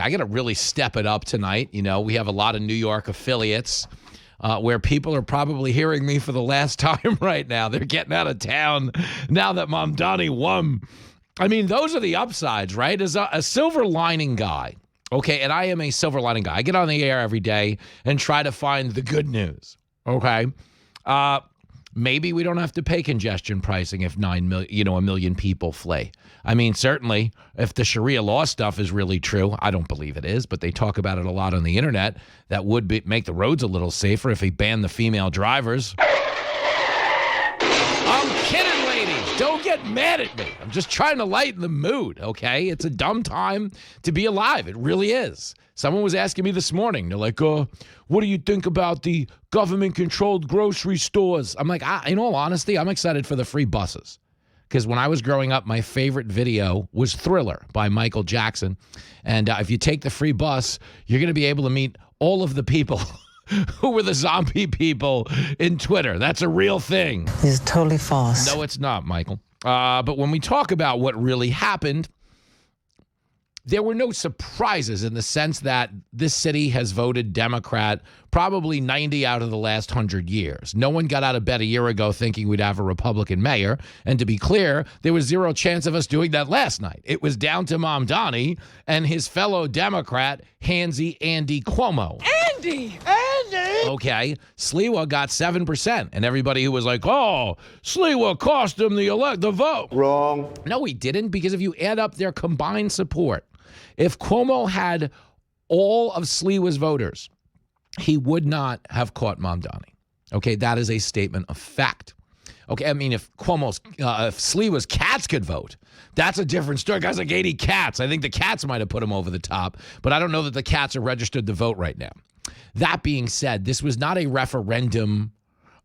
I got to really step it up tonight. You know, we have a lot of New York affiliates where people are probably hearing me for the last time right now. They're getting out of town now that Mamdani won. I mean, those are the upsides, right? As a silver lining guy, okay, and I am a silver lining guy. I get on the air every day and try to find the good news, okay? Maybe we don't have to pay congestion pricing if 9 million, a million people flee. I mean, certainly, if the Sharia law stuff is really true, I don't believe it is, but they talk about it a lot on the internet. That would make the roads a little safer if he banned the female drivers. I'm kidding, ladies. Don't get mad at me. I'm just trying to lighten the mood, okay? It's a dumb time to be alive. It really is. Someone was asking me this morning. They're like, what do you think about the government-controlled grocery stores? I'm like, in all honesty, I'm excited for the free buses. Because when I was growing up, my favorite video was Thriller by Michael Jackson. And if you take the free bus, you're going to be able to meet all of the people who were the zombie people in Twitter. That's a real thing. It's totally false. No, it's not, Michael. But when we talk about what really happened, there were no surprises in the sense that this city has voted Democrat probably 90 out of the last 100 years. No one got out of bed a year ago thinking we'd have a Republican mayor. And to be clear, there was zero chance of us doing that last night. It was down to Mamdani and his fellow Democrat, Handsy Andy Cuomo. Andy! Okay, Sliwa got 7%, and everybody who was like, oh, Sliwa cost him the vote. Wrong. No, he didn't, because if you add up their combined support, if Cuomo had all of Sliwa's voters, he would not have caught Mamdani. Okay, that is a statement of fact. Okay, I mean, if Sliwa's cats could vote, that's a different story. Guys like 80 cats. I think the cats might have put him over the top, but I don't know that the cats are registered to vote right now. That being said, this was not a referendum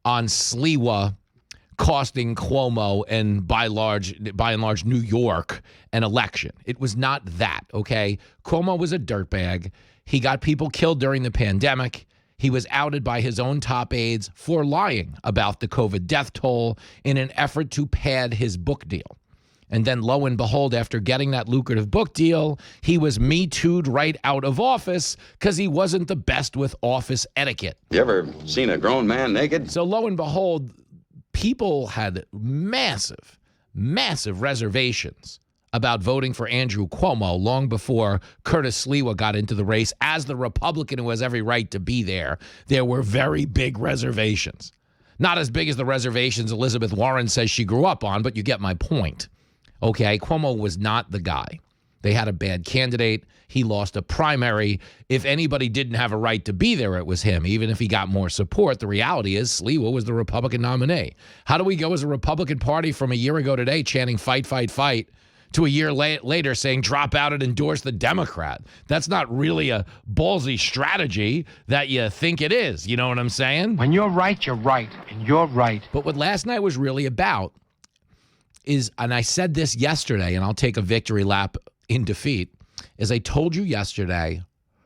on Sliwa costing Cuomo and by and large New York an election. It was not that, okay? Cuomo was a dirtbag. He got people killed during the pandemic. He was outed by his own top aides for lying about the COVID death toll in an effort to pad his book deal. And then lo and behold, after getting that lucrative book deal, he was Me Too'd right out of office because he wasn't the best with office etiquette. You ever seen a grown man naked? So lo and behold, people had massive reservations about voting for Andrew Cuomo long before Curtis Sliwa got into the race. As the Republican who has every right to be there were very big reservations. Not as big as the reservations Elizabeth Warren says she grew up on, but you get my point. Okay, Cuomo was not the guy. They had a bad candidate. He lost a primary. If anybody didn't have a right to be there, it was him. Even if he got more support, the reality is Sliwa was the Republican nominee. How do we go as a Republican Party from a year ago today chanting fight, fight, fight, to a year later saying drop out and endorse the Democrat? That's not really a ballsy strategy that you think it is. You know what I'm saying? When you're right, and you're right. But what last night was really about is, and I said this yesterday, and I'll take a victory lap in defeat, is I told you yesterday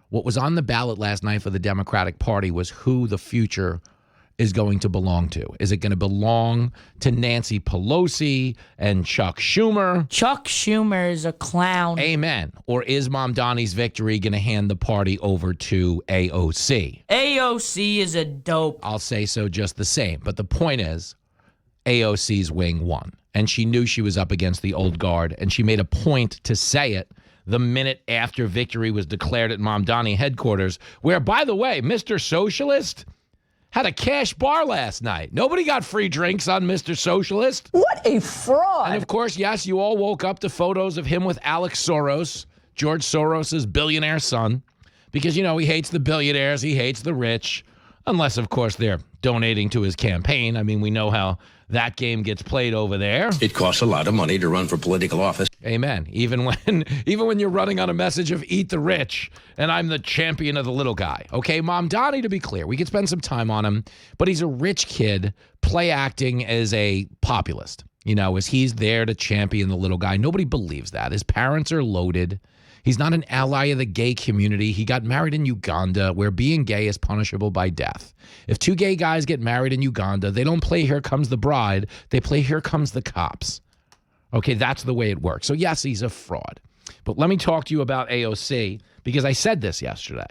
what was on the ballot last night for the Democratic Party was who the future is going to belong to. Is it going to belong to Nancy Pelosi and Chuck Schumer? Chuck Schumer is a clown. Amen. Or is Mamdani's victory going to hand the party over to AOC? AOC is a dope. I'll say so just the same. But the point is, AOC's wing won. And she knew she was up against the old guard, and she made a point to say it the minute after victory was declared at Mamdani headquarters, where, by the way, Mr. Socialist had a cash bar last night. Nobody got free drinks on Mr. Socialist. What a fraud. And, of course, yes, you all woke up to photos of him with Alex Soros, George Soros' billionaire son, because, he hates the billionaires, he hates the rich, unless, of course, they're donating to his campaign. I mean, we know how that game gets played over there. It costs a lot of money to run for political office. Amen. Even when you're running on a message of eat the rich, and I'm the champion of the little guy. Okay, Mamdani, to be clear, we could spend some time on him, but he's a rich kid play acting as a populist. As he's there to champion the little guy. Nobody believes that. His parents are loaded. He's not an ally of the gay community. He got married in Uganda, where being gay is punishable by death. If two gay guys get married in Uganda, they don't play Here Comes the Bride. They play Here Comes the Cops. Okay, that's the way it works. So, yes, he's a fraud. But let me talk to you about AOC, because I said this yesterday.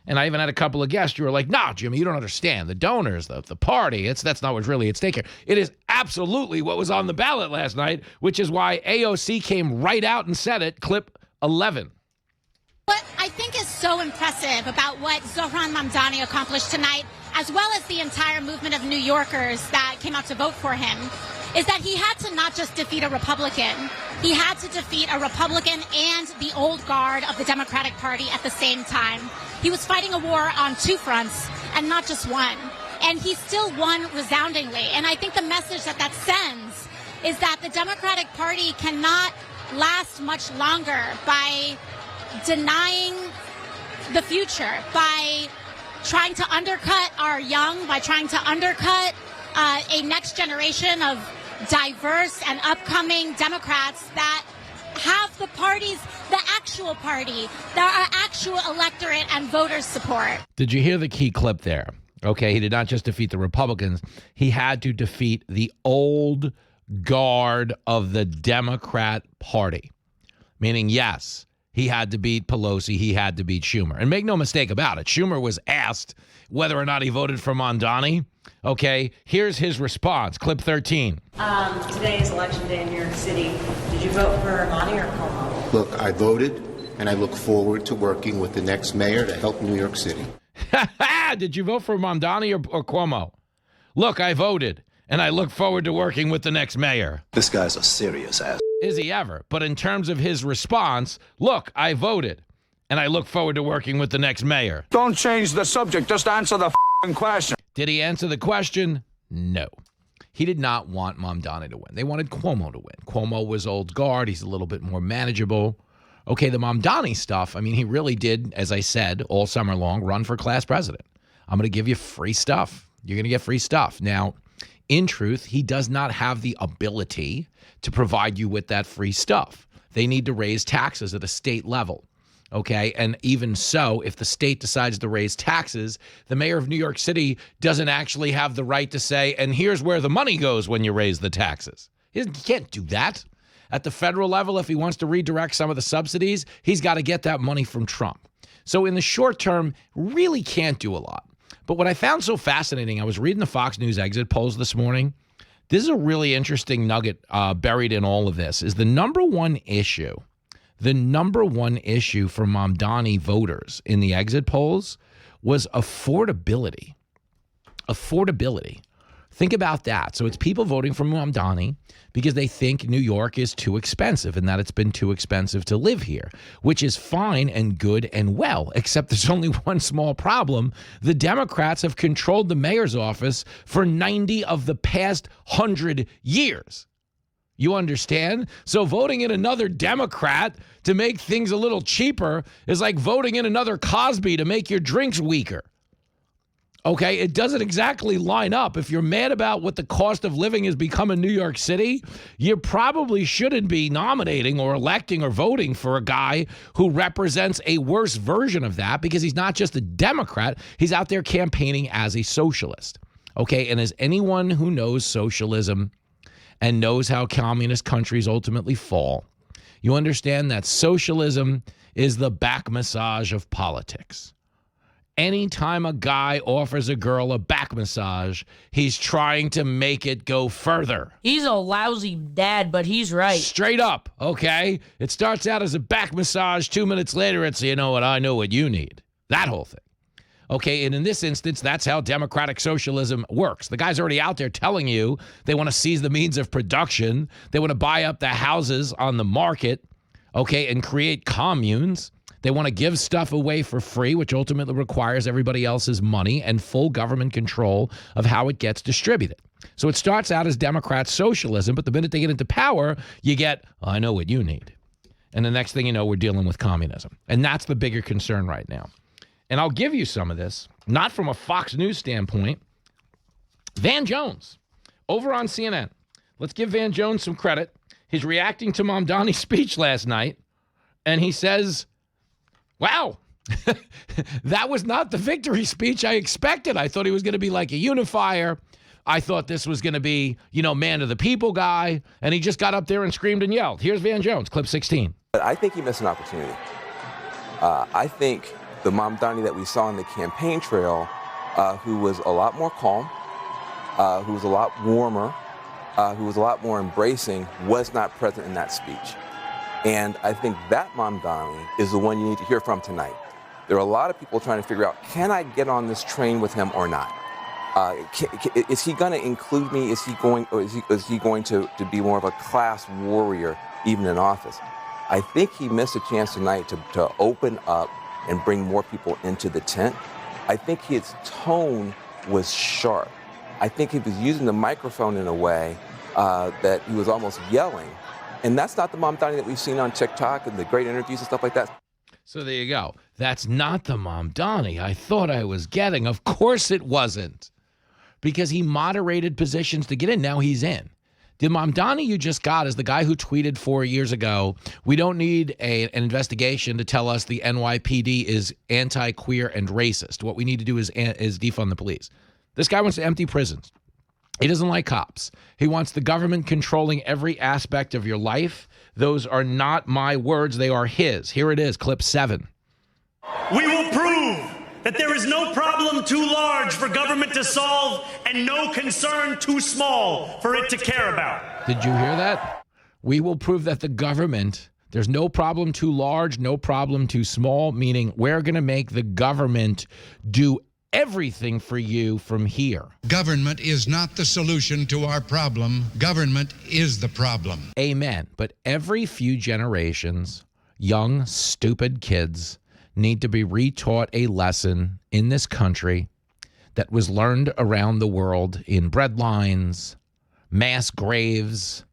And I even had a couple of guests who were like, no, Jimmy, you don't understand. The donors, the party, that's not what's really at stake here. It is absolutely what was on the ballot last night, which is why AOC came right out and said it, clip 11. What I think is so impressive about what Zohran Mamdani accomplished tonight, as well as the entire movement of New Yorkers that came out to vote for him, is that he had to not just defeat a Republican, he had to defeat a Republican and the old guard of the Democratic Party at the same time. He was fighting a war on two fronts and not just one. And he still won resoundingly. And I think the message that that sends is that the Democratic Party cannot last much longer by denying the future, by trying to undercut our young, by trying to undercut a next generation of diverse and upcoming Democrats that have the parties, the actual party, our actual electorate and voters support. Did you hear the key clip there? Okay, he did not just defeat the Republicans. He had to defeat the old guard of the Democrat Party. Meaning, yes, he had to beat Pelosi. He had to beat Schumer. And make no mistake about it, Schumer was asked whether or not he voted for Mamdani. Okay, here's his response. Clip 13. Today is election day in New York City. Did you vote for Mamdani or Cuomo? Look, I voted, and I look forward to working with the next mayor to help New York City. Did you vote for Mamdani or Cuomo? Look, I voted, and I look forward to working with the next mayor. This guy's a serious ass. Is he ever? But in terms of his response, look, I voted, and I look forward to working with the next mayor. Don't change the subject. Just answer the question. Did he answer the question? No. He did not want Mamdani to win. They wanted Cuomo to win. Cuomo was old guard. He's a little bit more manageable. Okay, the Mamdani stuff, I mean, he really did, as I said, all summer long, run for class president. I'm going to give you free stuff. You're going to get free stuff. Now, in truth, he does not have the ability to provide you with that free stuff. They need to raise taxes at a state level. Okay, and even so, if the state decides to raise taxes, the mayor of New York City doesn't actually have the right to say, and here's where the money goes when you raise the taxes. He can't do that. At the federal level, if he wants to redirect some of the subsidies, he's got to get that money from Trump. So in the short term, really can't do a lot. But what I found so fascinating, I was reading the Fox News exit polls this morning. This is a really interesting nugget buried in all of this, is the number one issue for Mamdani voters in the exit polls was affordability. Affordability. Think about that. So it's people voting for Mamdani because they think New York is too expensive and that it's been too expensive to live here, which is fine and good and well, except there's only one small problem. The Democrats have controlled the mayor's office for 90 of the past 100 years. You understand? So voting in another Democrat to make things a little cheaper is like voting in another Cosby to make your drinks weaker. Okay, it doesn't exactly line up. If you're mad about what the cost of living has become in New York City, you probably shouldn't be nominating or electing or voting for a guy who represents a worse version of that, because he's not just a Democrat, he's out there campaigning as a socialist. Okay, and as anyone who knows socialism and knows how communist countries ultimately fall, you understand that socialism is the back massage of politics. Anytime a guy offers a girl a back massage, he's trying to make it go further. He's a lousy dad, but he's right. Straight up, okay? It starts out as a back massage. 2 minutes later, it's, you know what, I know what you need. That whole thing. Okay, and in this instance, that's how democratic socialism works. The guy's already out there telling you they want to seize the means of production. They want to buy up the houses on the market, okay, and create communes. They want to give stuff away for free, which ultimately requires everybody else's money and full government control of how it gets distributed. So it starts out as Democrat socialism, but the minute they get into power, you get, I know what you need. And the next thing you know, we're dealing with communism. And that's the bigger concern right now. And I'll give you some of this, not from a Fox News standpoint. Van Jones, over on CNN. Let's give Van Jones some credit. He's reacting to Mamdani's speech last night, and he says, wow, that was not the victory speech I expected. I thought he was going to be like a unifier. I thought this was going to be, man of the people guy. And he just got up there and screamed and yelled. Here's Van Jones, clip 16. But I think he missed an opportunity. I think the Mamdani that we saw on the campaign trail, who was a lot more calm, who was a lot warmer, who was a lot more embracing, was not present in that speech. And I think that Mamdani is the one you need to hear from tonight. There are a lot of people trying to figure out, can I get on this train with him or not? Is he going to include me? Is he going to be more of a class warrior even in office? I think he missed a chance tonight to open up and bring more people into the tent. I think his tone was sharp. I think he was using the microphone in a way that he was almost yelling. And that's not the Mamdani that we've seen on TikTok and the great interviews and stuff like that. So there you go. That's not the Mamdani I thought I was getting. Of course it wasn't. Because he moderated positions to get in. Now he's in. The Mamdani you just got is the guy who tweeted 4 years ago, we don't need an investigation to tell us the NYPD is anti-queer and racist. What we need to do is defund the police. This guy wants to empty prisons. He doesn't like cops. He wants the government controlling every aspect of your life. Those are not my words. They are his. Here it is, clip 7. We will prove that there is no problem too large for government to solve and no concern too small for it to care about. Did you hear that? We will prove that the government, there's no problem too large, no problem too small, meaning we're going to make the government do everything for you from here. Government is not the solution to our problem. Government is the problem. Amen. But every few generations, young, stupid kids need to be retaught a lesson in this country that was learned around the world in bread lines, mass graves,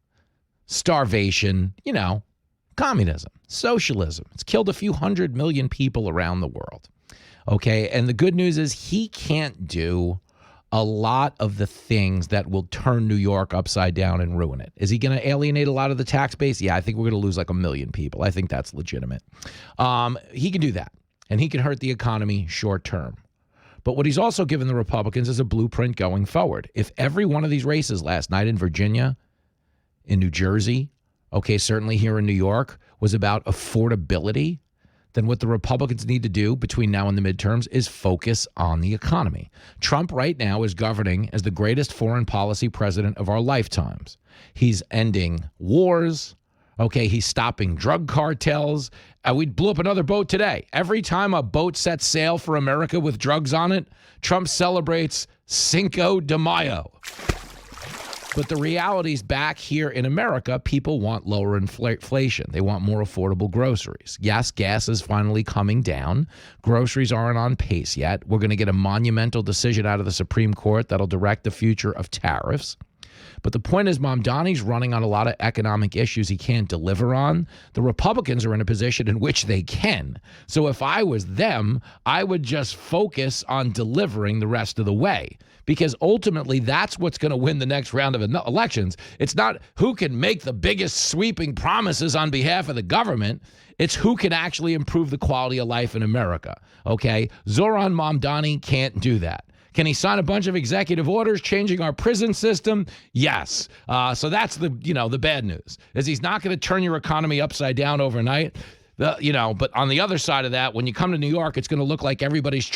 starvation, communism, socialism. It's killed a few 100 million people around the world. Okay, and the good news is he can't do a lot of the things that will turn New York upside down and ruin it. Is he going to alienate a lot of the tax base? Yeah, I think we're going to lose like 1 million people. I think that's legitimate. He can do that, and he can hurt the economy short term. But what he's also given the Republicans is a blueprint going forward. If every one of these races last night in Virginia, in New Jersey, okay, certainly here in New York, was about affordability, then what the Republicans need to do between now and the midterms is focus on the economy. Trump right now is governing as the greatest foreign policy president of our lifetimes. He's ending wars. Okay, he's stopping drug cartels. We blew up another boat today. Every time a boat sets sail for America with drugs on it, Trump celebrates Cinco de Mayo. But the reality is back here in America, people want lower inflation. They want more affordable groceries. Yes, gas is finally coming down. Groceries aren't on pace yet. We're going to get a monumental decision out of the Supreme Court that'll direct the future of tariffs. But the point is, Mamdani's running on a lot of economic issues he can't deliver on. The Republicans are in a position in which they can. So if I was them, I would just focus on delivering the rest of the way. Because ultimately, that's what's going to win the next round of elections. It's not who can make the biggest sweeping promises on behalf of the government. It's who can actually improve the quality of life in America. Okay? Zohran Mamdani can't do that. Can he sign a bunch of executive orders changing our prison system? Yes. So that's the bad news, is he's not going to turn your economy upside down overnight. But on the other side of that, when you come to New York, it's going to look like everybody's,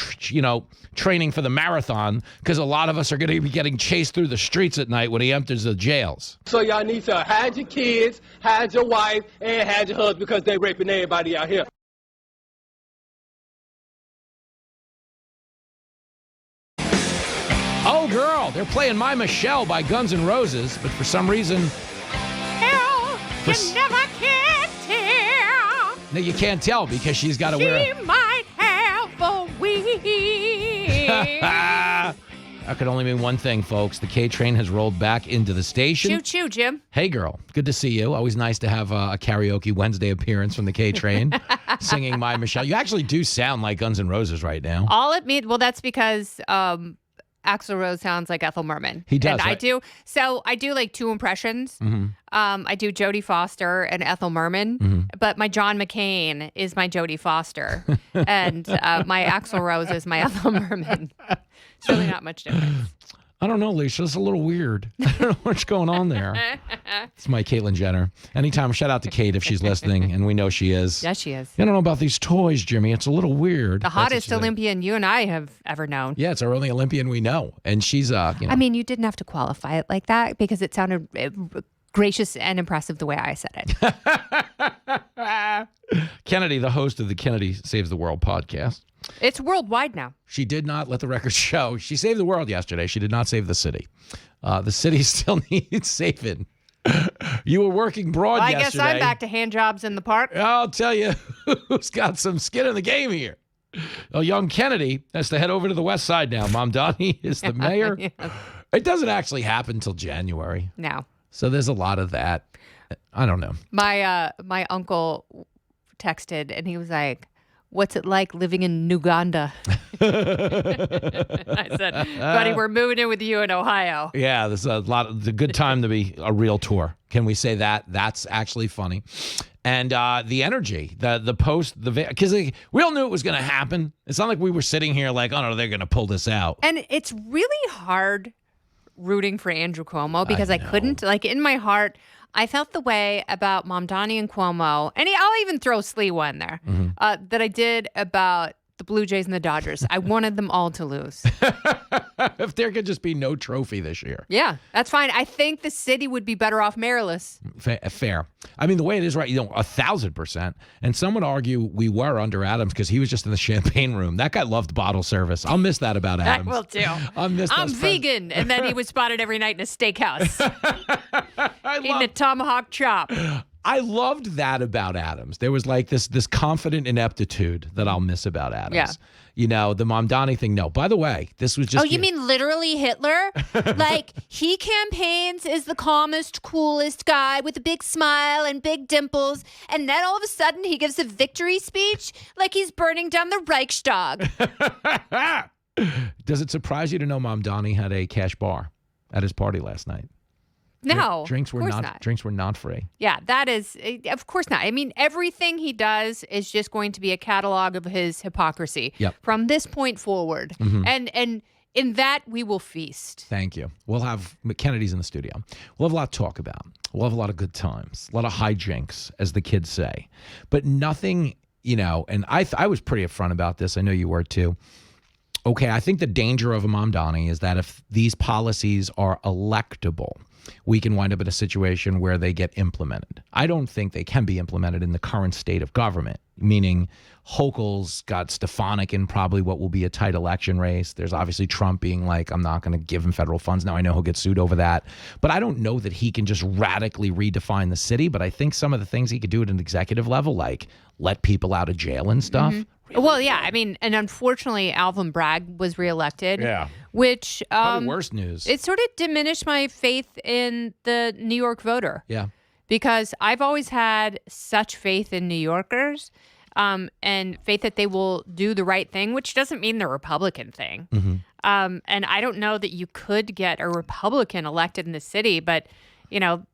training for the marathon, because a lot of us are going to be getting chased through the streets at night when he enters the jails. So y'all need to hide your kids, hide your wife, and hide your husband, because they raping everybody out here. Oh, girl, they're playing My Michelle by Guns N' Roses, but for some reason... Hell can never can tell. No, you can't tell because she's got to wear... She might have a wig. That could only mean one thing, folks. The K train has rolled back into the station. Choo-choo, Jim. Hey, girl. Good to see you. Always nice to have a karaoke Wednesday appearance from the K train, singing My Michelle. You actually do sound like Guns N' Roses right now. All it means, well, that's because Axl Rose sounds like Ethel Merman. He does, and right? I do. So I do like two impressions. Mm-hmm. I do Jodie Foster and Ethel Merman, Mm-hmm. but my John McCain is my Jodie Foster, and my Axl Rose is my Ethel Merman. It's really not much difference. I don't know, Lisa. It's a little weird. I don't know what's going on there. It's my Caitlyn Jenner. Anytime, shout out to Kate if she's listening, and we know she is. Yes, she is. I don't know about these toys, Jimmy. It's a little weird. The hottest Olympian you and I have ever known. Yeah, it's our only Olympian we know. And she's, I mean, you didn't have to qualify it like that because it sounded gracious and impressive the way I said it. Kennedy, the host of the Kennedy Saves the World podcast. It's worldwide now. She did not, let the record show. She saved the world yesterday. She did not save the city. The city still needs saving. You were working abroad yesterday. I guess I'm back to hand jobs in the park. I'll tell you who's got some skin in the game here. Young Kennedy has to head over to the west side now. Mamdani is the mayor. Yes. It doesn't actually happen until January. No. So there's a lot of that. I don't know. My uncle texted and he was like, "What's it like living in Uganda?" I said, "Buddy, we're moving in with you in Ohio." Yeah, there's a good time to be a real tour. Can we say that? That's actually funny. And the energy, the post, because we all knew it was going to happen. It's not like we were sitting here like, oh no, they're going to pull this out. And it's really hard rooting for Andrew Cuomo because I couldn't. Like in my heart, I felt the way about Mamdani and Cuomo, and I'll even throw Sliwa in there, that I did about the Blue Jays and the Dodgers. I wanted them all to lose. If there could just be no trophy this year. Yeah, that's fine. I think the city would be better off mayorless. Fair. I mean, the way it is right, 1,000%. And some would argue we were under Adams because he was just in the champagne room. That guy loved bottle service. I'll miss that about Adams. I will too. I'm vegan. And then he was spotted every night in a steakhouse. Eating a tomahawk chop. I loved that about Adams. There was like this confident ineptitude that I'll miss about Adams. Yeah. The Mamdani thing, no. By the way, this was just... Oh, you mean literally Hitler? Like, he campaigns as the calmest, coolest guy with a big smile and big dimples, and then all of a sudden he gives a victory speech like he's burning down the Reichstag. Does it surprise you to know Mamdani had a cash bar at his party last night? No, drinks were not free. Yeah, that is, of course not. I mean, everything he does is just going to be a catalog of his hypocrisy from this point forward. Mm-hmm. And in that, we will feast. Thank you. We'll have Kennedy's in the studio. We'll have a lot to talk about. We'll have a lot of good times, a lot of hijinks, as the kids say. But nothing, and I was pretty upfront about this. I know you were too. Okay, I think the danger of a Mamdani is that if these policies are electable, we can wind up in a situation where they get implemented. I don't think they can be implemented in the current state of government, meaning Hochul's got Stefanik in probably what will be a tight election race. There's obviously Trump being like, I'm not going to give him federal funds. Now I know he'll get sued over that. But I don't know that he can just radically redefine the city. But I think some of the things he could do at an executive level, like let people out of jail and stuff. Mm-hmm. Well, yeah, I mean, and unfortunately, Alvin Bragg was reelected. Yeah. Which probably worse news. It sort of diminished my faith in the New York voter. Yeah. Because I've always had such faith in New Yorkers, and faith that they will do the right thing, which doesn't mean the Republican thing. Mm-hmm. And I don't know that you could get a Republican elected in the city, but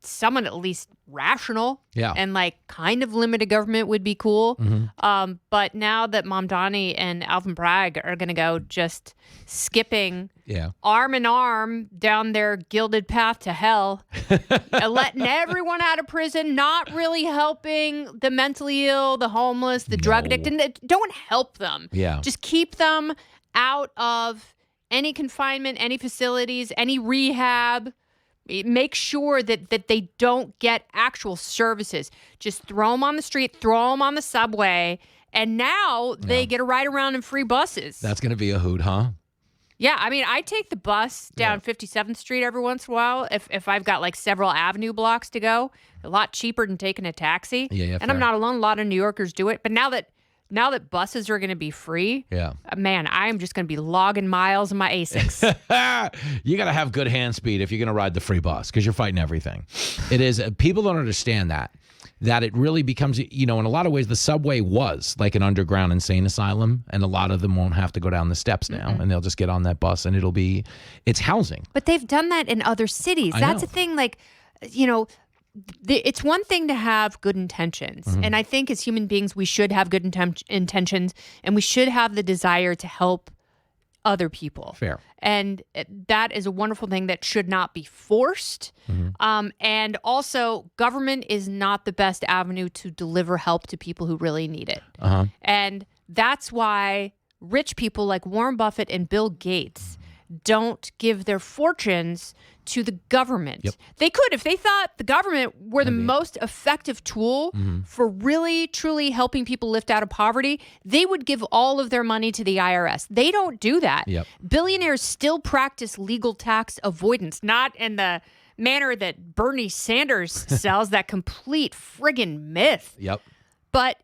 someone at least rational and like kind of limited government would be cool. Mm-hmm. But now that Mamdani and Alvin Bragg are going to go just skipping arm in arm down their gilded path to hell, and letting everyone out of prison, not really helping the mentally ill, the homeless, the drug addicted. Don't help them. Yeah. Just keep them out of any confinement, any facilities, any rehab. Make sure that they don't get actual services. Just throw them on the street, throw them on the subway, and now they get a ride around in free buses. That's going to be a hoot, huh? Yeah, I mean, I take the bus down 57th Street every once in a while if I've got like several avenue blocks to go. A lot cheaper than taking a taxi. Yeah, and I'm not alone. A lot of New Yorkers do it. But now that buses are going to be free, man, I'm just going to be logging miles in my Asics. You got to have good hand speed if you're going to ride the free bus because you're fighting everything. It is. People don't understand that it really becomes, in a lot of ways, the subway was like an underground insane asylum, and a lot of them won't have to go down the steps now, and they'll just get on that bus, and it's housing. But they've done that in other cities. That's a thing, like, it's one thing to have good intentions. Mm-hmm. And I think as human beings, we should have good intentions, and we should have the desire to help other people. Fair. And that is a wonderful thing that should not be forced. And also, government is not the best avenue to deliver help to people who really need it. And that's why rich people like Warren Buffett and Bill Gates don't give their fortunes to the government. They could if they thought the government were the most effective tool for really, truly helping people lift out of poverty. They would give all of their money to the IRS. They don't do that. Billionaires still practice legal tax avoidance, not in the manner that Bernie Sanders sells, that complete friggin' myth. But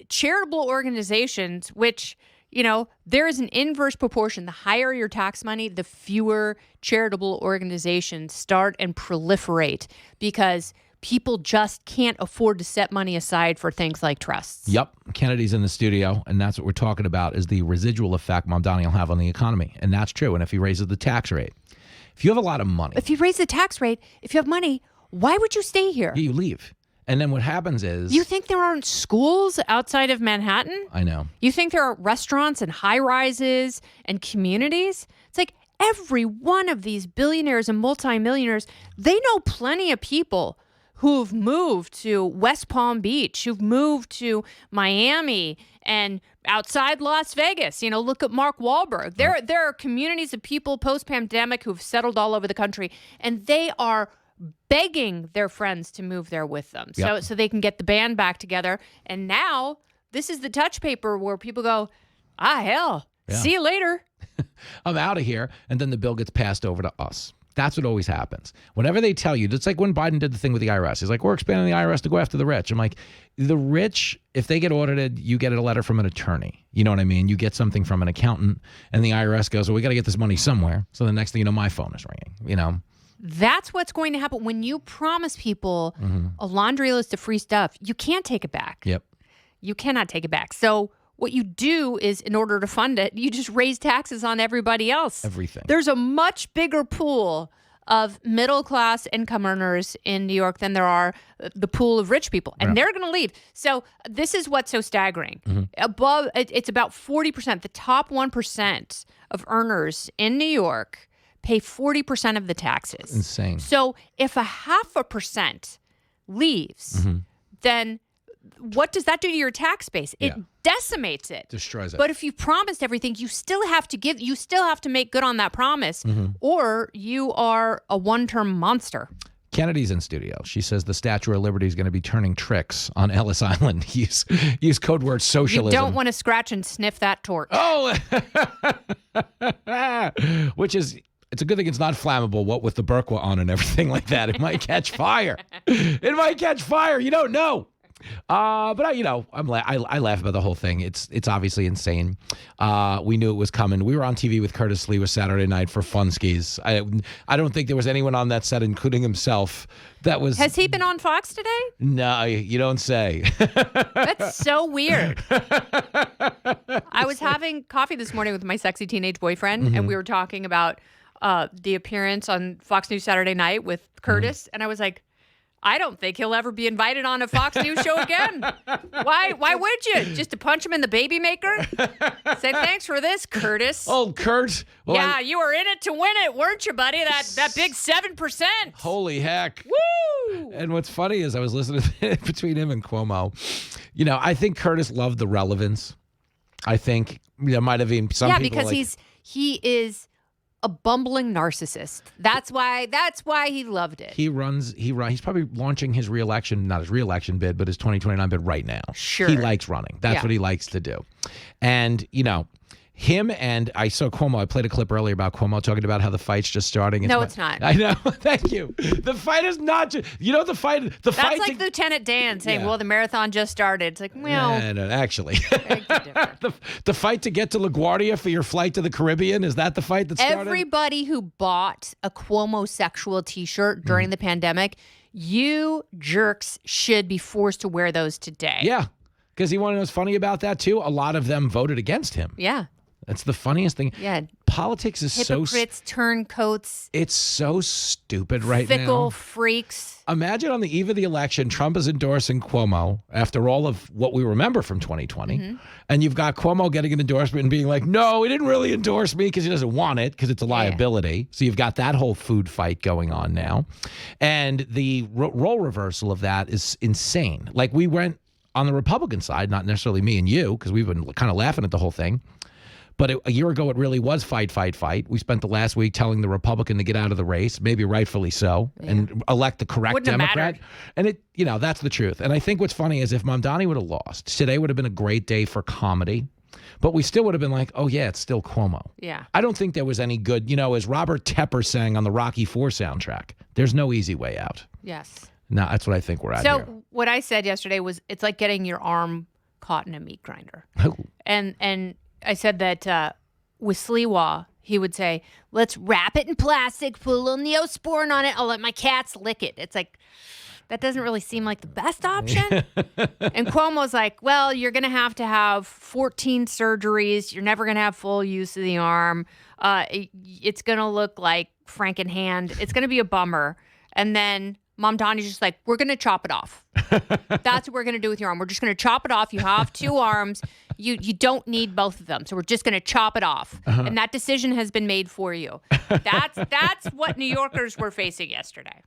charitable organizations, which, you know, there is an inverse proportion. The higher your tax money, the fewer charitable organizations start and proliferate because people just can't afford to set money aside for things like trusts. Kennedy's in the studio, and that's what we're talking about is the residual effect Mamdani will have on the economy. And that's true. And if he raises the tax rate, if you have a lot of money. If you raise the tax rate, if you have money, why would you stay here? You leave. And then what happens is... You think there aren't schools outside of Manhattan? I know. You think there are restaurants and high-rises and communities? It's like every one of these billionaires and multimillionaires, they know plenty of people who've moved to West Palm Beach, who've moved to Miami and outside Las Vegas. You know, look at Mark Wahlberg. There are communities of people post-pandemic who've settled all over the country, and they are begging their friends to move there with them so they can get the band back together. And now this is the touch paper where people go, hell, see you later. I'm out of here. And then the bill gets passed over to us. That's what always happens. Whenever they tell you, it's like when Biden did the thing with the IRS. He's like, we're expanding the IRS to go after the rich. I'm like, the rich, if they get audited, you get a letter from an attorney. You know what I mean? You get something from an accountant, and the IRS goes, well, we got to get this money somewhere. So the next thing you know, my phone is ringing, you know? That's what's going to happen when you promise people a laundry list of free stuff. You can't take it back. You cannot take it back. So what you do is, in order to fund it, you just raise taxes on everybody else. Everything. There's a much bigger pool of middle-class income earners in New York than there are the pool of rich people. And they're going to leave. So this is what's so staggering. It's about 40%. The top 1% of earners in New York pay 40% of the taxes. Insane. So if 0.5% leaves, then what does that do to your tax base? It decimates it. Destroys it. But if you've promised everything, you still have to give, you still have to make good on that promise, or you are a one-term monster. Kennedy's in studio. She says the Statue of Liberty is going to be turning tricks on Ellis Island. Use code word socialism. You don't want to scratch and sniff that torch. Oh, which is... It's a good thing it's not flammable, what with the Berkwa on and everything like that. It might catch fire. It might catch fire. You don't know. But I laugh about the whole thing. It's obviously insane. We knew it was coming. We were on TV with Curtis Lee with Saturday Night for Funskis. I don't think there was anyone on that set, including himself, that was... Has he been on Fox today? No, you don't say. That's so weird. I was having coffee this morning with my sexy teenage boyfriend, and we were talking about the appearance on Fox News Saturday Night with Curtis, and I was like, I don't think he'll ever be invited on a Fox News show again. Why would you? Just to punch him in the baby maker? Say, thanks for this, Curtis. Oh, Kurt. Well, yeah, you were in it to win it, weren't you, buddy? That big 7%. Holy heck. Woo! And what's funny is I was listening to between him and Cuomo. You know, I think Curtis loved the relevance. I think there might have been some people because he is a bumbling narcissist. That's why he loved it. He's probably launching his reelection, not his reelection bid, but his 2029 bid right now. Sure. He likes running. That's what he likes to do. And, you know, him and I saw Cuomo. I played a clip earlier about Cuomo talking about how the fight's just starting. It's not. I know. Thank you. The fight is not just, you know, the fight. That's like Lieutenant Dan saying, well, the marathon just started. It's like, well. No, actually. the fight to get to LaGuardia for your flight to the Caribbean, is that the fight that started? Everybody who bought a Cuomo sexual t-shirt during the pandemic, you jerks should be forced to wear those today. Yeah. Because you want to know what's funny about that, too? A lot of them voted against him. Yeah. That's the funniest thing. Yeah. politics is hypocrites, turncoats. It's so stupid right now. Fickle freaks. Imagine on the eve of the election, Trump is endorsing Cuomo after all of what we remember from 2020. And you've got Cuomo getting an endorsement and being like, no, he didn't really endorse me because he doesn't want it because it's a liability. So you've got that whole food fight going on now. And the role reversal of that is insane. Like we went on the Republican side, not necessarily me and you, because we've been kind of laughing at the whole thing. But a year ago, it really was fight, fight, fight. We spent the last week telling the Republican to get out of the race, maybe rightfully so, and elect the correct Democrat. And it, that's the truth. And I think what's funny is if Mamdani would have lost, today would have been a great day for comedy. But we still would have been like, oh, yeah, it's still Cuomo. Yeah. I don't think there was any good, as Robert Tepper sang on the Rocky IV soundtrack, there's no easy way out. Yes. No, that's what I think we're at here. So what I said yesterday was it's like getting your arm caught in a meat grinder. And I said that with Sliwa, he would say, let's wrap it in plastic, put a little Neosporin on it. I'll let my cats lick it. It's like, that doesn't really seem like the best option. And Cuomo's like, well, you're going to have 14 surgeries. You're never going to have full use of the arm. It's going to look like Frankenhand. It's going to be a bummer. And then Mamdani's just like, we're going to chop it off. That's what we're going to do with your arm. We're just going to chop it off. You have two arms. You don't need both of them. So we're just going to chop it off. And that decision has been made for you. That's what New Yorkers were facing yesterday.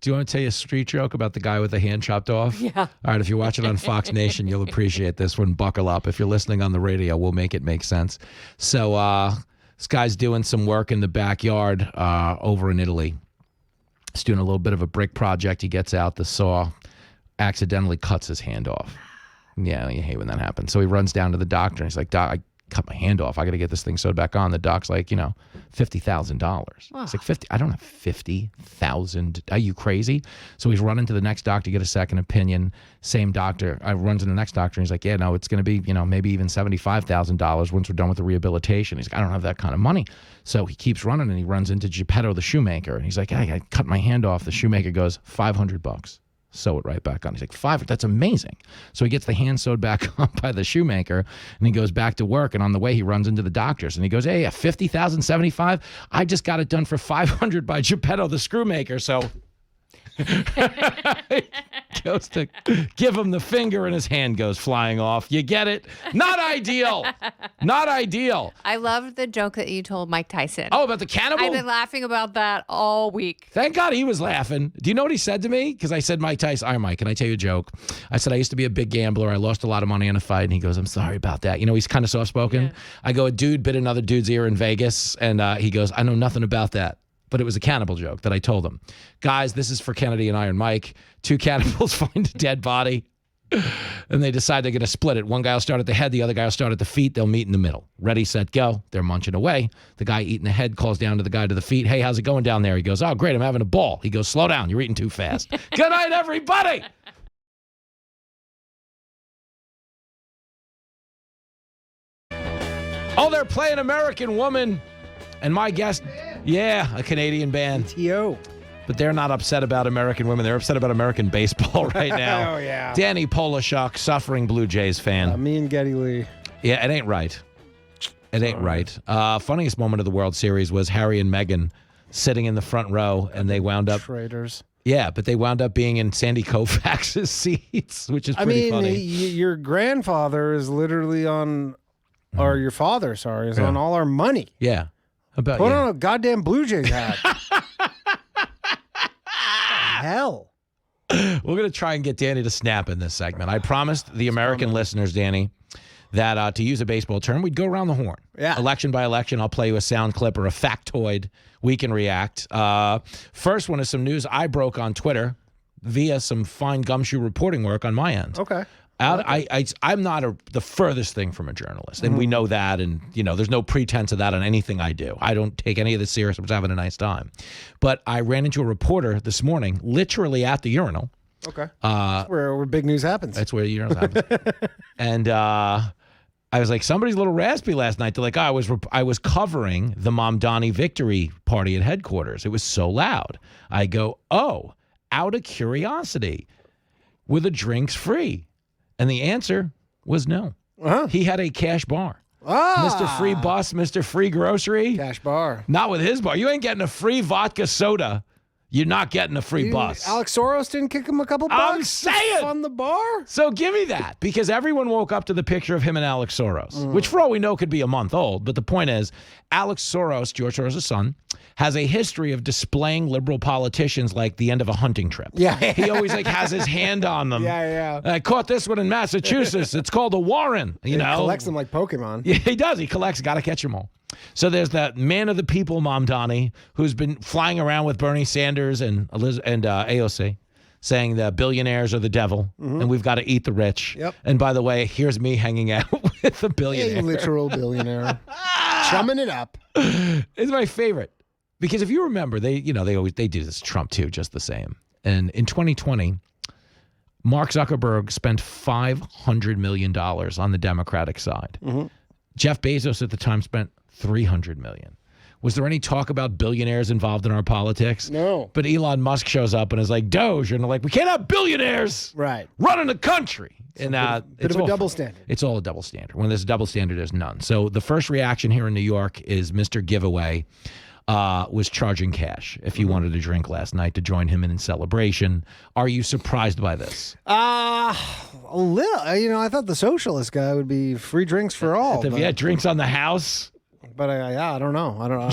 Do you want to tell you a street joke about the guy with the hand chopped off? Yeah. All right, if you watch it on Fox Nation, you'll appreciate this one. Buckle up. If you're listening on the radio, we'll make it make sense. So this guy's doing some work in the backyard over in Italy. He's doing a little bit of a brick project. He gets out the saw, accidentally cuts his hand off. Yeah, you hate when that happens. So he runs down to the doctor, and he's like, Doc, I cut my hand off. I got to get this thing sewed back on. The doc's like, $50,000. It's like, 50. I don't have 50,000. Are you crazy? So he's running to the next doctor to get a second opinion. Same doctor. I runs to the next doctor, and he's like, yeah, no, it's going to be, maybe even $75,000 once we're done with the rehabilitation. He's like, I don't have that kind of money. So he keeps running, and he runs into Geppetto, the shoemaker, and he's like, hey, I cut my hand off. The shoemaker goes, $500. Sew it right back on. He's like, $500, that's amazing. So he gets the hand sewed back on by the shoemaker, and he goes back to work, and on the way he runs into the doctors, and he goes, hey, $50,075? I just got it done for $500 by Geppetto, the screwmaker. So goes to give him the finger, and his hand goes flying off. You get it? Not ideal. Not ideal. I love the joke that you told Mike Tyson. Oh, about the cannibal? I've been laughing about that all week. Thank God he was laughing. Do you know what he said to me? Because I said, Mike Tyson, all right, Mike, can I tell you a joke? I said, I used to be a big gambler. I lost a lot of money in a fight. And he goes, I'm sorry about that. He's kind of soft-spoken. Yeah. I go, a dude bit another dude's ear in Vegas. And he goes, I know nothing about that. But it was a cannibal joke that I told him. Guys, this is for Kennedy and Iron Mike. Two cannibals find a dead body, and they decide they're going to split it. One guy will start at the head, the other guy will start at the feet. They'll meet in the middle. Ready, set, go. They're munching away. The guy eating the head calls down to the guy to the feet. Hey, how's it going down there? He goes, oh, great, I'm having a ball. He goes, slow down. You're eating too fast. Good night, everybody. Oh, they're playing American Woman. And my guest, a Canadian band. T.O. But they're not upset about American women. They're upset about American baseball right now. Oh, yeah. Danny Polishcuk, suffering Blue Jays fan. Me and Geddy Lee. Yeah, it ain't right. It ain't right. Funniest moment of the World Series was Harry and Meghan sitting in the front row, and they wound up... Traitors. Yeah, but they wound up being in Sandy Koufax's seats, which is pretty funny. Your grandfather is literally on... Or your father, sorry, is on all our money. Yeah. Put on a goddamn Blue Jays hat. Hell. We're going to try and get Danny to snap in this segment. I promised the American listeners, Danny, that to use a baseball term, we'd go around the horn. Yeah. Election by election, I'll play you a sound clip or a factoid. We can react. First one is some news I broke on Twitter via some fine gumshoe reporting work on my end. Okay. I'm not the furthest thing from a journalist, and we know that, and there's no pretense of that on anything I do. I don't take any of this serious. I'm just having a nice time. But I ran into a reporter this morning, literally at the urinal. Okay. That's where big news happens. That's where the urinals happen. And I was like, somebody's a little raspy last night. They're like, I was covering the Mamdani victory party at headquarters. It was so loud. I go, oh, out of curiosity, were the drinks free? And the answer was no. Uh-huh. He had a cash bar. Mr. Free Bus, Mr. Free Grocery. Cash bar. Not with his bar. You ain't getting a free vodka soda. You're not getting a free bus. Alex Soros didn't kick him a couple bucks? I'm saying. On the bar? So give me that, because everyone woke up to the picture of him and Alex Soros, which for all we know could be a month old. But the point is, Alex Soros, George Soros' son, has a history of displaying liberal politicians like the end of a hunting trip. Yeah. He always has his hand on them. Yeah. I caught this one in Massachusetts. It's called a Warren. He collects them like Pokemon. Yeah, he does. He collects. Got to catch them all. So there's that man of the people, Mamdani, who's been flying around with Bernie Sanders and AOC, saying that billionaires are the devil and we've got to eat the rich. Yep. And by the way, here's me hanging out with a billionaire. A literal billionaire. Chumming it up. It's my favorite. Because if you remember, they do this Trump too, just the same. And in 2020, Mark Zuckerberg spent $500 million on the Democratic side. Jeff Bezos at the time spent $300 million. Was there any talk about billionaires involved in our politics? No. But Elon Musk shows up and is like, Doge, and they're like, we can't have billionaires running the country. And bit of a double standard. It's all a double standard. When there's a double standard, there's none. So the first reaction here in New York is Mr. Giveaway was charging cash if you wanted to drink last night to join him in celebration. Are you surprised by this? A little. I thought the socialist guy would be free drinks for all. Yeah, drinks on the house. But I don't know.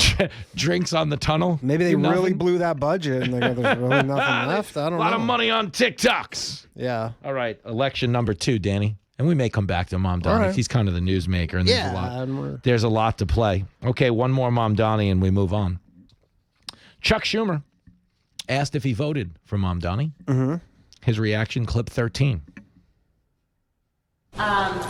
Drinks on the tunnel. Maybe they really blew that budget and there's really nothing left. I don't know. A lot of money on TikToks. Yeah. All right. Election number 2, Danny. And we may come back to Mamdani. Right. He's kind of the newsmaker, and there's a lot to play. Okay, one more Mamdani, and we move on. Chuck Schumer asked if he voted for Mamdani. His reaction, clip 13.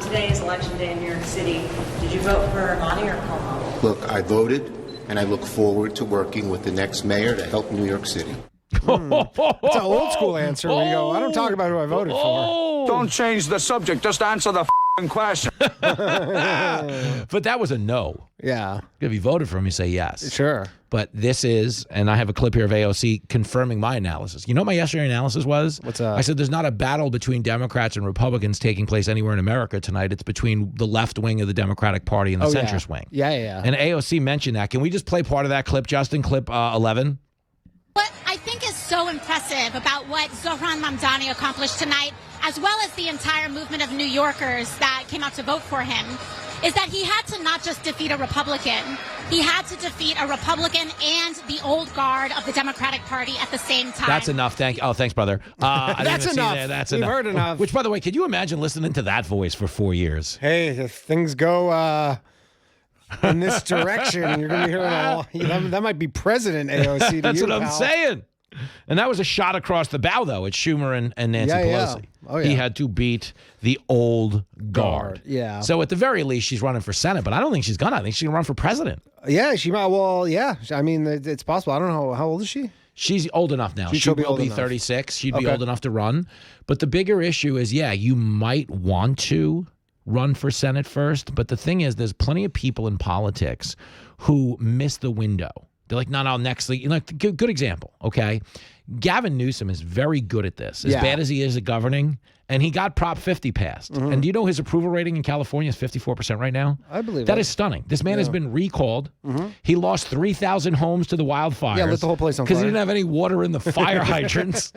Today is election day in New York City. Did you vote for Armani or Cuomo? Look, I voted, and I look forward to working with the next mayor to help New York City. It's an old school answer. We go, I don't talk about who I voted for. Don't change the subject. Just answer the question. But that was a no. Yeah. If you voted for him, you say yes. Sure. But this is, and I have a clip here of AOC confirming my analysis. You know what my yesterday analysis was? What's that? I said there's not a battle between Democrats and Republicans taking place anywhere in America tonight. It's between the left wing of the Democratic Party and the centrist wing. Yeah. And AOC mentioned that. Can we just play part of that clip, Justin? Clip 11? What I think is so impressive about what Zohran Mamdani accomplished tonight, as well as the entire movement of New Yorkers that came out to vote for him, is that he had to not just defeat a Republican, he had to defeat a Republican and the old guard of the Democratic Party at the same time. That's enough. Thanks, brother. That's enough. That's You've enough. heard enough. Which, by the way, could you imagine listening to that voice for 4 years? Hey, if things go in this direction, you're going to be hearing that might be President AOC to That's you, what I'm pal. saying. And that was a shot across the bow, though. It's Schumer and Nancy Pelosi. Oh, yeah. He had to beat the old guard. Yeah. So at the very least, she's running for Senate, but I don't think she's gonna. I think she's gonna run for president. Yeah, she might. Well, yeah. I mean, it's possible. I don't know. How old is she? She's old enough now. She'll She will be be old enough. 36. She'd be old enough to run. But the bigger issue is, you might want to run for Senate first. But the thing is, there's plenty of people in politics who miss the window. They're like, no, next. Good example, okay? Gavin Newsom is very good at this. As bad as he is at governing, and he got Prop 50 passed. And do you know his approval rating in California is 54% right now? I believe that is stunning. This man has been recalled. He lost 3,000 homes to the wildfires. Yeah, lit the whole place on fire. Because he didn't have any water in the fire hydrants.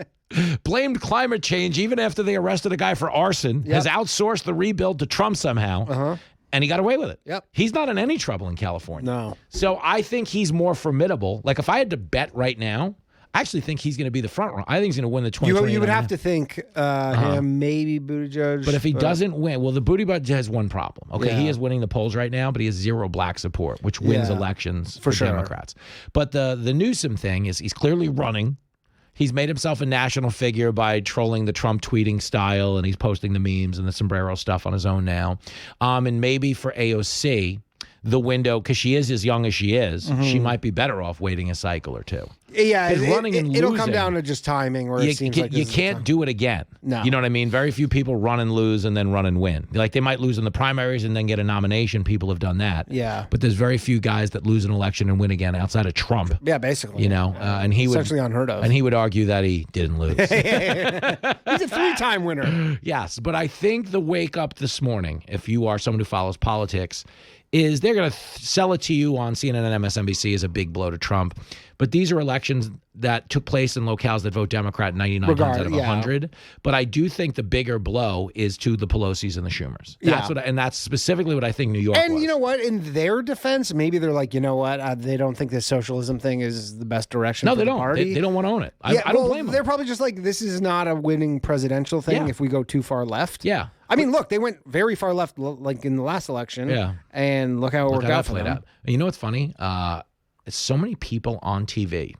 Blamed climate change even after they arrested a guy for arson. Has outsourced the rebuild to Trump somehow. And he got away with it. Yep. He's not in any trouble in California. No. So I think he's more formidable. Like if I had to bet right now, I actually think he's going to be the front runner. I think he's going to win the 2020. You would have to think him, maybe Buttigieg. But if he doesn't win, well, the Buttigieg has one problem. Okay, he is winning the polls right now, but he has zero black support, which wins elections for sure. Democrats. But the Newsom thing is he's clearly running. He's made himself a national figure by trolling the Trump tweeting style, and he's posting the memes and the sombrero stuff on his own now. And maybe for AOC, the window, because she is as young as she is, she might be better off waiting a cycle or two. Yeah, running and it'll losing, come down to just timing. Where it seems like you can't do it again. No. You know what I mean? Very few people run and lose and then run and win. Like they might lose in the primaries and then get a nomination. People have done that. Yeah. But there's very few guys that lose an election and win again outside of Trump. Yeah, basically. You know, and he would essentially unheard of. And he would argue that he didn't lose. He's a 3-time winner. Yes, but I think the wake up this morning, if you are someone who follows politics, is they're going to sell it to you on CNN and MSNBC as a big blow to Trump. But these are elections that took place in locales that vote Democrat 99 times out of 100. But I do think the bigger blow is to the Pelosi's and the Schumers. That's and that's specifically what I think New York was. You know what? In their defense, maybe they're like, you know what? They don't think this socialism thing is the best direction for the party. They don't want to own it. I don't blame them. They're probably just like, this is not a winning presidential thing if we go too far left. Yeah. I mean, look, they went very far left, like in the last election. Yeah. And look how it worked out for them. And you know what's funny? So many people on TV,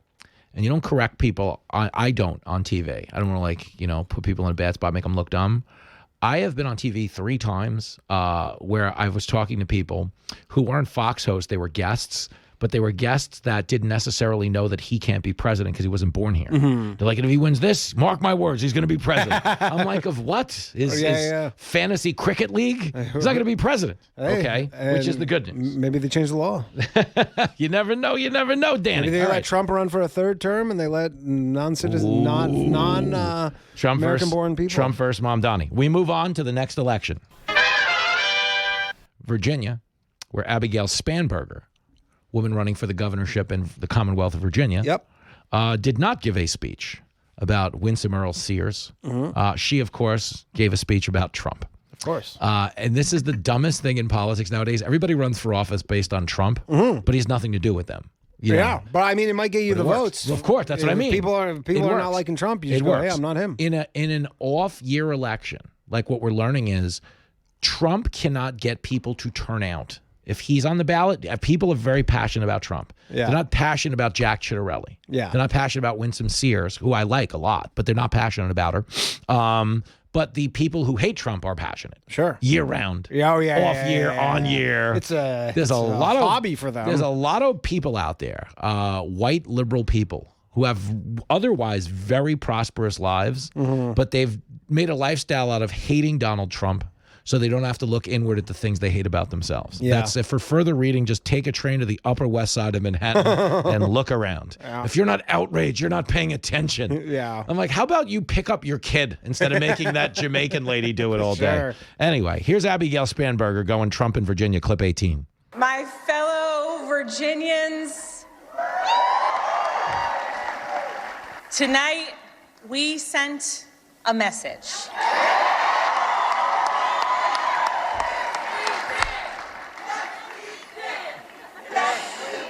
and you don't correct people. I don't on TV. I don't want to put people in a bad spot, make them look dumb. I have been on TV 3 times where I was talking to people who weren't Fox hosts. They were guests, but they were guests that didn't necessarily know that he can't be president because he wasn't born here. They're like, and if he wins this, mark my words, he's going to be president. I'm like, of what? His fantasy cricket league? He's not going to be president. Okay, which is the good news. Maybe they changed the law. You never know, Danny. Maybe they let Trump run for a 3rd term and they let non-citizen, American-born people. Trump versus Mamdani. We move on to the next election. Virginia, where Abigail Spanberger, woman running for the governorship in the Commonwealth of Virginia, did not give a speech about Winsome Earl Sears. She, of course, gave a speech about Trump. Of course. And this is the dumbest thing in politics nowadays. Everybody runs for office based on Trump, but he has nothing to do with them. You know? But I mean, it might get you the votes. Well, of course, that's what I mean. People are not liking Trump. You just go, hey, I'm not him. In an off-year election, like what we're learning is Trump cannot get people to turn out. If he's on the ballot, people are very passionate about Trump. They're not passionate about Jack Ciattarelli. They're not passionate about Winsome Sears, who I like a lot, but they're not passionate about her. But the people who hate Trump are passionate. Sure. Year round. Off year, on year. There's a lot of hobby for them. There's a lot of people out there, white liberal people, who have otherwise very prosperous lives, but they've made a lifestyle out of hating Donald Trump, so they don't have to look inward at the things they hate about themselves. That's for further reading, just take a train to the Upper West Side of Manhattan and look around. If you're not outraged, you're not paying attention. I'm like, how about you pick up your kid instead of making that Jamaican lady do it all day? Anyway, here's Abigail Spanberger going Trump in Virginia, clip 18. My fellow Virginians, tonight we sent a message.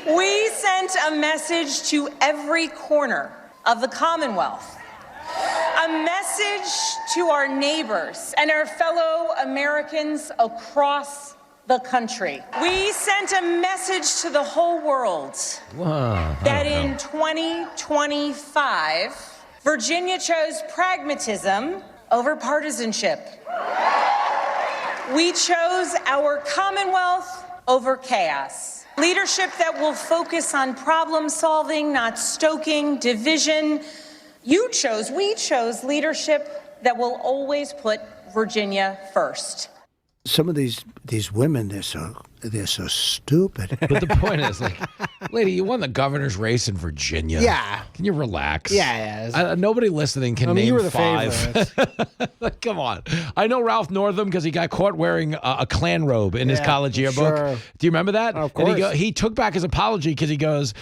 We sent a message to every corner of the Commonwealth, a message to our neighbors and our fellow Americans across the country. We sent a message to the whole world that in 2025, Virginia chose pragmatism over partisanship. We chose our Commonwealth over chaos. Leadership that will focus on problem solving, not stoking division. We chose leadership that will always put Virginia first. Some of these women, they're so stupid. But the point is, like, lady, you won the governor's race in Virginia. Yeah. Can you relax? Yeah. Nobody listening can name you were the 5. Like, come on. I know Ralph Northam because he got caught wearing a Klan robe in his college yearbook. Sure. Do you remember that? Of course. And he took back his apology because he goes,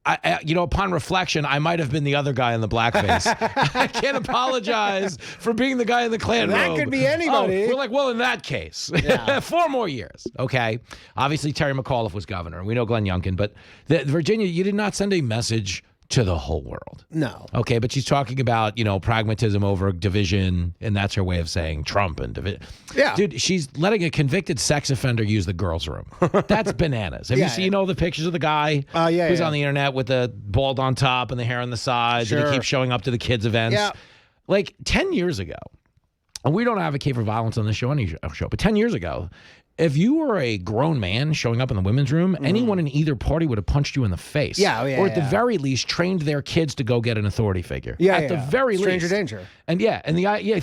upon reflection, I might have been the other guy in the blackface. I can't apologize for being the guy in the Klan robe. That could be anybody. We're like, well, in that case, 4 more years. Okay. Obviously, Terry McAuliffe was governor, and we know Glenn Youngkin, but Virginia, you did not send a message to the whole world. No. Okay, but she's talking about, pragmatism over division, and that's her way of saying Trump and division. Yeah. Dude, she's letting a convicted sex offender use the girls' room. That's bananas. Have you seen all the pictures of the guy who's on the internet with the bald on top and the hair on the sides, and he keeps showing up to the kids' events? Yeah. Like 10 years ago, and we don't advocate for violence on this show, but 10 years ago, if you were a grown man showing up in the women's room, anyone in either party would have punched you in the face. Or at the very least, trained their kids to go get an authority figure. At the very least. Stranger danger. And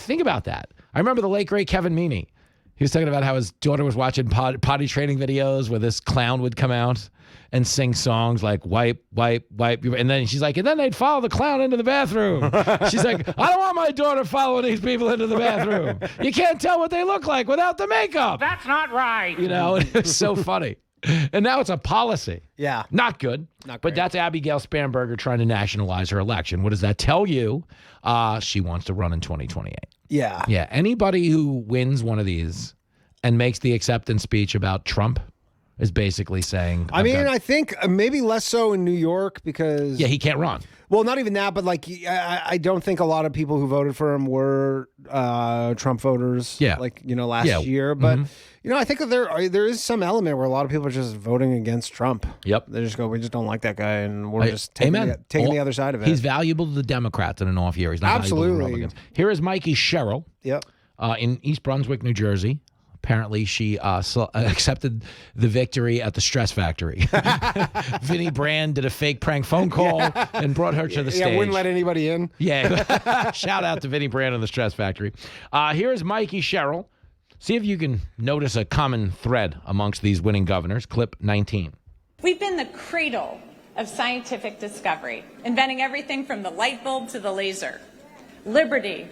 think about that. I remember the late, great Kevin Meaney. He was talking about how his daughter was watching potty training videos where this clown would come out and sing songs like wipe, wipe, wipe. And then she's like, and then they'd follow the clown into the bathroom. She's like, I don't want my daughter following these people into the bathroom. You can't tell what they look like without the makeup. That's not right. You know, it was so funny. And now it's a policy. Yeah. Not good. Not but great. that's Abigail Spanberger trying to nationalize her election. What does that tell you? She wants to run in 2028. Yeah. Yeah. Anybody who wins one of these and makes the acceptance speech about Trump is basically saying, I think maybe less so in New York because... Yeah, he can't run. Well, not even that, but like I don't think a lot of people who voted for him were Trump voters. Yeah. Like, last year. But, I think that there is some element where a lot of people are just voting against Trump. Yep. They just go, we just don't like that guy, and we're just taking the other side of it. He's valuable to the Democrats in an off year. He's not valuable to the Republicans. Here is Mikey Sherrill. Yep. In East Brunswick, New Jersey. Apparently, she accepted the victory at the Stress Factory. Vinnie Brand did a fake prank phone call and brought her to the stage. Yeah, wouldn't let anybody in. Yeah. Shout out to Vinnie Brand and the Stress Factory. Here's Mikey Sherrill. See if you can notice a common thread amongst these winning governors. Clip 19. We've been the cradle of scientific discovery, inventing everything from the light bulb to the laser, liberty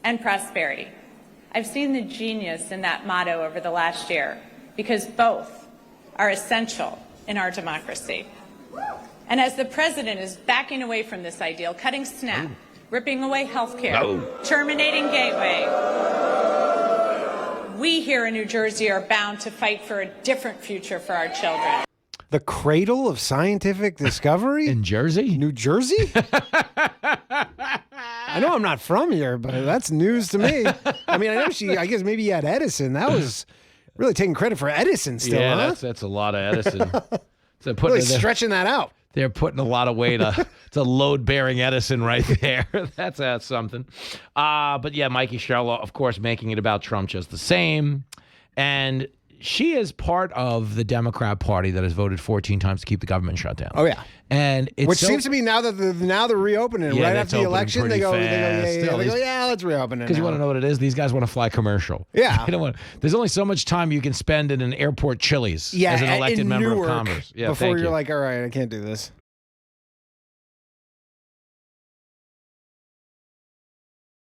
and prosperity. I've seen the genius in that motto over the last year because both are essential in our democracy. And as the president is backing away from this ideal, cutting SNAP, ripping away health care, terminating Gateway, we here in New Jersey are bound to fight for a different future for our children. The cradle of scientific discovery? In Jersey? New Jersey? I know I'm not from here, but that's news to me. I mean, I guess maybe you had Edison. That was really taking credit for Edison still, Yeah, huh? that's a lot of Edison. So Really stretching that out. They're putting a lot of weight. It's a load-bearing Edison right there. That's something. But yeah, Mikey Sherrill, of course, making it about Trump just the same. And she is part of the Democrat Party that has voted 14 times to keep the government shut down. Oh, yeah. And it's Which seems to be now they're reopening it. Yeah, right that's after the opening election. pretty They go, fast. let's reopen it. Because you want to know what it is? These guys want to fly commercial. Yeah. There's only so much time you can spend in an airport Chili's as an elected in member Newark of Congress. Yeah, before thank you're you. like, all right, I can't do this.